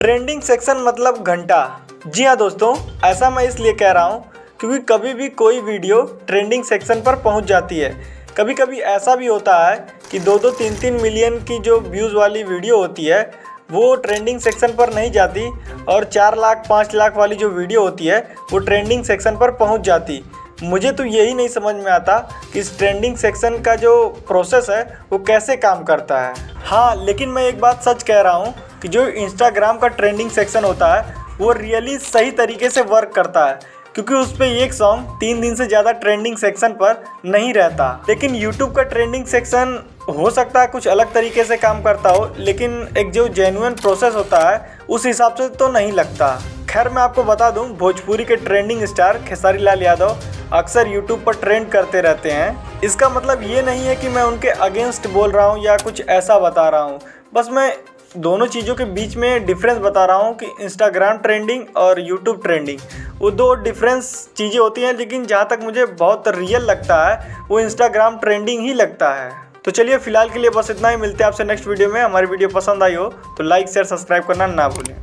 Trending section मतलब घंटा। जी हाँ दोस्तों, ऐसा मैं इसलिए कह रहा हूँ क्योंकि कभी भी कोई वीडियो ट्रेंडिंग सेक्शन पर पहुँच जाती है। कभी कभी ऐसा भी होता है कि 2-2, 3-3 मिलियन की जो व्यूज़ वाली वीडियो होती है वो ट्रेंडिंग सेक्शन पर नहीं जाती और 4 लाख 5 लाख वाली जो वीडियो होती है वो ट्रेंडिंग सेक्शन पर पहुँच जाती। मुझे तो यही नहीं समझ में आता कि इस ट्रेंडिंग सेक्शन का जो प्रोसेस है वो कैसे काम करता है। हाँ, लेकिन मैं एक बात सच कह रहा हूँ कि जो इंस्टाग्राम का ट्रेंडिंग सेक्शन होता है वो रियली सही तरीके से वर्क करता है, क्योंकि उस पर एक सॉन्ग 3 दिन से ज़्यादा ट्रेंडिंग सेक्शन पर नहीं रहता। लेकिन यूट्यूब का ट्रेंडिंग सेक्शन हो सकता है कुछ अलग तरीके से काम करता हो, लेकिन एक जो जेन्युइन प्रोसेस होता है उस हिसाब से तो नहीं लगता। खैर, मैं आपको बता दूं, भोजपुरी के ट्रेंडिंग स्टार खेसारी लाल यादव अक्सर यूट्यूब पर ट्रेंड करते रहते हैं। इसका मतलब ये नहीं है कि मैं उनके अगेंस्ट बोल रहा हूँ या कुछ ऐसा बता रहा हूँ, बस मैं दोनों चीज़ों के बीच में डिफरेंस बता रहा हूँ कि इंस्टाग्राम ट्रेंडिंग और यूट्यूब ट्रेंडिंग वो दो डिफरेंस चीज़ें होती हैं। लेकिन जहाँ तक मुझे बहुत रियल लगता है वो इंस्टाग्राम ट्रेंडिंग ही लगता है। तो चलिए फ़िलहाल के लिए बस इतना ही। मिलते हैं आपसे नेक्स्ट वीडियो में। हमारी वीडियो पसंद आई हो तो लाइक शेयर सब्सक्राइब करना ना भूलें।